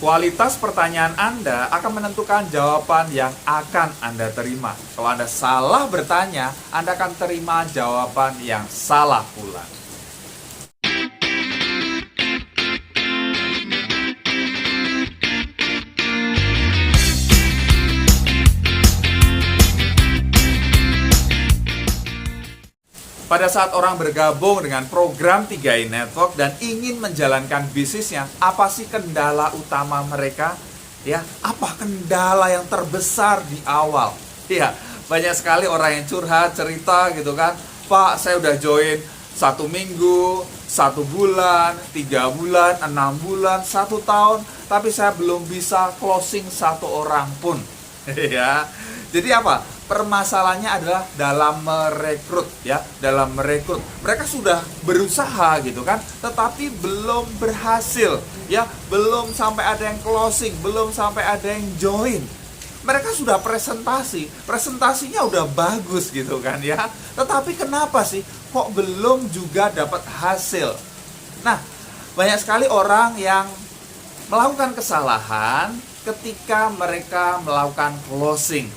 Kualitas pertanyaan Anda akan menentukan jawaban yang akan Anda terima. Kalau Anda salah bertanya, Anda akan terima jawaban yang salah pula. Pada saat orang bergabung dengan program 3i Network dan ingin menjalankan bisnisnya, apa sih kendala utama mereka? Ya, apa kendala yang terbesar di awal? Ya, banyak sekali orang yang curhat, cerita gitu kan. Pak, saya udah join 1 minggu, 1 bulan, 3 bulan, 6 bulan, 1 tahun, tapi saya belum bisa closing 1 orang pun. Ya, jadi apa? Permasalahannya adalah dalam merekrut, ya, dalam merekrut. Mereka sudah berusaha gitu kan, tetapi belum berhasil, ya, belum sampai ada yang closing, belum sampai ada yang join. Mereka sudah presentasinya udah bagus gitu kan ya. Tetapi kenapa sih kok belum juga dapat hasil? Nah, banyak sekali orang yang melakukan kesalahan ketika mereka melakukan closing,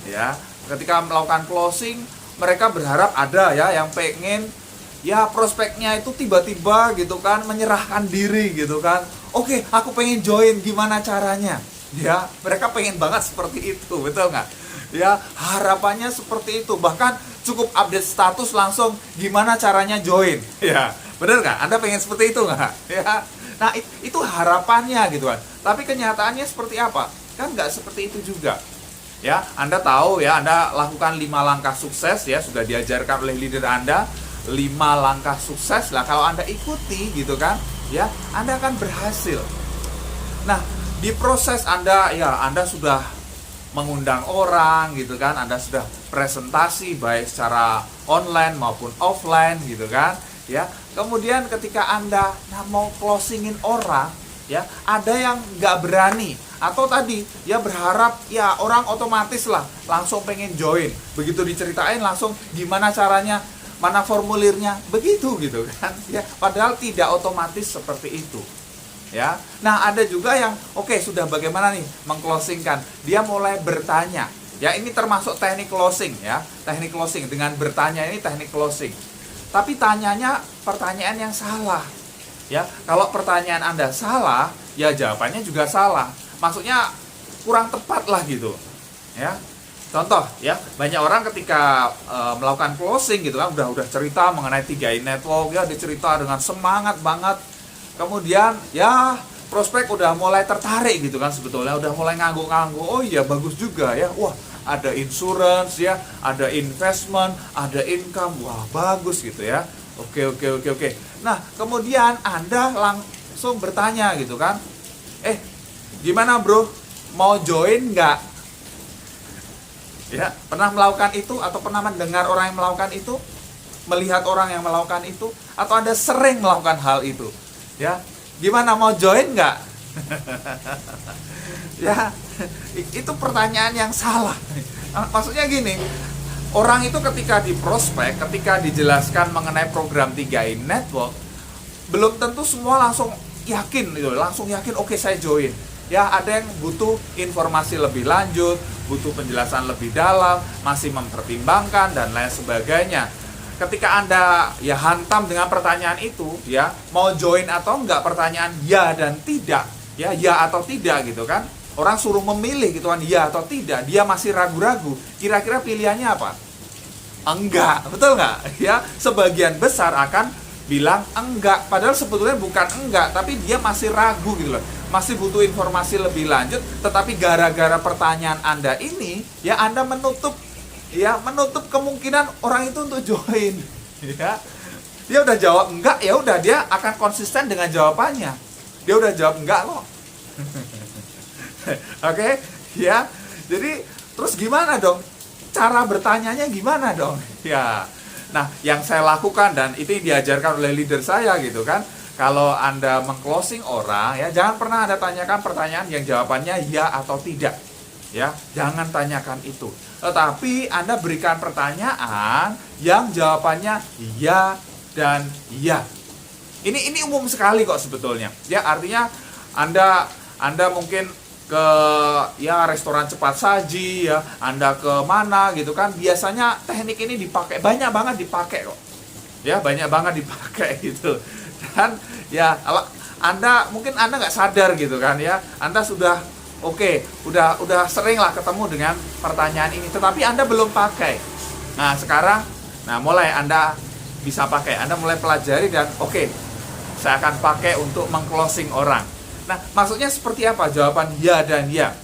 ya. Ketika melakukan closing, mereka berharap ada ya yang pengen ya prospeknya itu tiba-tiba gitu kan menyerahkan diri gitu kan. Oke, aku pengen join, gimana caranya? Ya, mereka pengen banget seperti itu, betul nggak? Ya, harapannya seperti itu. Bahkan cukup update status langsung gimana caranya join. Ya, bener nggak? Anda pengen seperti itu nggak? Ya, nah itu harapannya gitu kan. Tapi kenyataannya seperti apa? Kan nggak seperti itu juga. Ya, Anda tahu ya, Anda lakukan 5 langkah sukses ya, sudah diajarkan oleh leader Anda 5 langkah sukses lah. Kalau Anda ikuti gitu kan, ya, Anda akan berhasil. Nah, di proses Anda ya, Anda sudah mengundang orang gitu kan, Anda sudah presentasi baik secara online maupun offline gitu kan, ya. Kemudian ketika Anda mau closingin orang, ya, ada yang nggak berani atau tadi ya berharap ya orang otomatis lah langsung pengen join, begitu diceritain langsung gimana caranya, mana formulirnya, begitu gitu kan ya, padahal tidak otomatis seperti itu ya. Nah, ada juga yang oke, sudah bagaimana nih mengclosingkan, dia mulai bertanya ya, ini termasuk teknik closing ya, teknik closing dengan bertanya ini teknik closing, tapi tanyanya pertanyaan yang salah ya. Kalau pertanyaan Anda salah, ya jawabannya juga salah. Maksudnya kurang tepat lah gitu. Ya. Contoh ya, banyak orang ketika melakukan closing gitu kan, udah cerita mengenai 3i Network ya, dicerita dengan semangat banget. Kemudian ya prospek udah mulai tertarik gitu kan, sebetulnya udah mulai ngangguk-ngangguk. Oh iya, bagus juga ya. Wah, ada insurance ya, ada investment, ada income. Wah, bagus gitu ya. Oke. Nah, kemudian Anda langsung bertanya gitu kan, gimana bro, mau join nggak? Ya, pernah melakukan itu atau pernah mendengar orang yang melakukan itu? Melihat orang yang melakukan itu? Atau Anda sering melakukan hal itu? Ya, gimana, mau join nggak? Ya, itu pertanyaan yang salah. Maksudnya gini, orang itu ketika di prospek, ketika dijelaskan mengenai program 3i Network, belum tentu semua langsung yakin gitu, oke saya join. Ya, ada yang butuh informasi lebih lanjut, butuh penjelasan lebih dalam, masih mempertimbangkan dan lain sebagainya. Ketika Anda ya hantam dengan pertanyaan itu, ya, mau join atau enggak, pertanyaan ya dan tidak, ya atau tidak gitu kan. Orang suruh memilih gitu kan, ya atau tidak, dia masih ragu-ragu. Kira-kira pilihannya apa? Enggak, betul nggak? Ya, sebagian besar akan bilang enggak, padahal sebetulnya bukan enggak, tapi dia masih ragu gitu loh, masih butuh informasi lebih lanjut. Tetapi gara-gara pertanyaan Anda ini, ya Anda menutup kemungkinan orang itu untuk join. Ya, dia udah jawab enggak, ya udah, dia akan konsisten dengan jawabannya. Dia udah jawab enggak kok. Oke, ya. Jadi terus gimana dong? Cara bertanyanya gimana dong? Ya. Nah, yang saya lakukan dan itu diajarkan oleh leader saya gitu kan. Kalau Anda mengclosing orang, ya jangan pernah Anda tanyakan pertanyaan yang jawabannya ya atau tidak. Ya, jangan tanyakan itu. Tetapi Anda berikan pertanyaan yang jawabannya ya dan ya. Ini umum sekali kok sebetulnya. Ya, artinya Anda Anda mungkin ke ya restoran cepat saji ya, Anda ke mana gitu kan, biasanya teknik ini dipakai, banyak banget dipakai kok. Ya, banyak banget dipakai gitu. Dan ya kalau Anda mungkin Anda nggak sadar gitu kan ya, Anda sudah udah sering lah ketemu dengan pertanyaan ini, tetapi Anda belum pakai. Nah, sekarang mulai Anda bisa pakai, Anda mulai pelajari dan saya akan pakai untuk meng-closing orang. Nah, maksudnya seperti apa? Jawaban ya dan ya.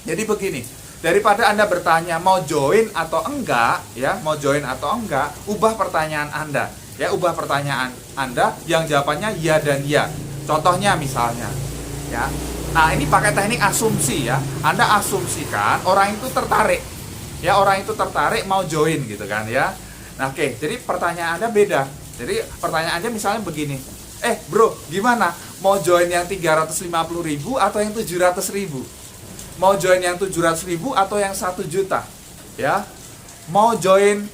Jadi begini, daripada Anda bertanya mau join atau enggak, ya, mau join atau enggak, ubah pertanyaan Anda. Ya, ubah pertanyaan Anda yang jawabannya ya dan ya. Contohnya misalnya, ya. Nah, ini pakai teknik asumsi ya. Anda asumsikan orang itu tertarik. Ya, orang itu tertarik mau join gitu kan ya. Nah, jadi pertanyaan Anda beda. Jadi pertanyaan Anda misalnya begini. Bro, gimana? Mau join yang 350.000 atau yang 700.000? Mau join yang 700.000 atau yang 1 juta? Ya. Mau join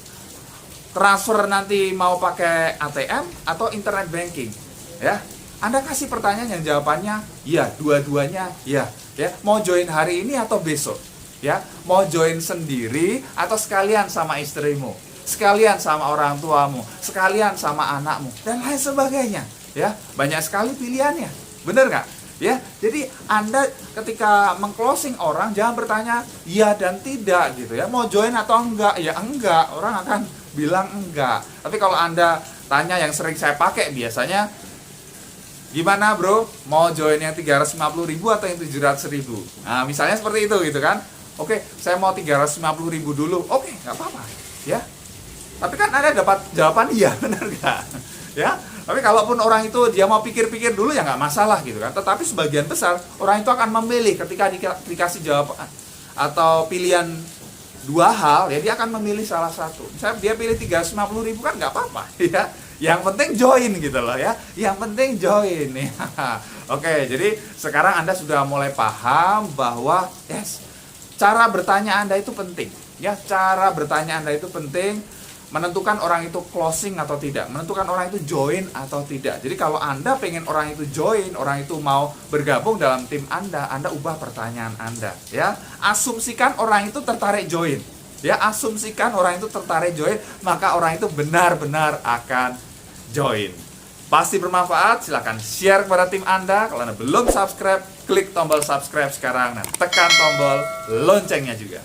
transfer nanti mau pakai ATM atau internet banking? Ya. Anda kasih pertanyaan yang jawabannya ya, dua-duanya ya. Ya. Mau join hari ini atau besok? Ya. Mau join sendiri atau sekalian sama istrimu? Sekalian sama orang tuamu, sekalian sama anakmu, dan lain sebagainya. Ya, banyak sekali pilihannya, bener nggak? Ya, jadi Anda ketika meng-closing orang jangan bertanya ya dan tidak gitu ya. Mau join atau enggak? Ya enggak, orang akan bilang enggak. Tapi kalau Anda tanya yang sering saya pakai biasanya, gimana bro? Mau join yang 350.000 atau yang 700.000? Nah, misalnya seperti itu gitu kan? Saya mau 350.000 dulu. Nggak apa-apa, ya. Tapi kan Anda dapat jawaban iya, benar nggak? Ya, tapi kalaupun orang itu dia mau pikir-pikir dulu ya nggak masalah gitu kan. Tetapi sebagian besar orang itu akan memilih ketika dikasih jawaban atau pilihan dua hal, ya dia akan memilih salah satu. Misalnya dia pilih 350.000 kan nggak apa-apa, ya. Yang penting join gitu loh ya. Yang penting join. Jadi sekarang Anda sudah mulai paham bahwa cara bertanya Anda itu penting. Ya, cara bertanya Anda itu penting. Menentukan orang itu closing atau tidak, menentukan orang itu join atau tidak. Jadi kalau Anda pengen orang itu join, orang itu mau bergabung dalam tim Anda ubah pertanyaan Anda, ya. Asumsikan orang itu tertarik join. Ya, asumsikan orang itu tertarik join, maka orang itu benar-benar akan join. Pasti bermanfaat, silahkan share kepada tim Anda. Kalau Anda belum subscribe, klik tombol subscribe sekarang dan tekan tombol loncengnya juga.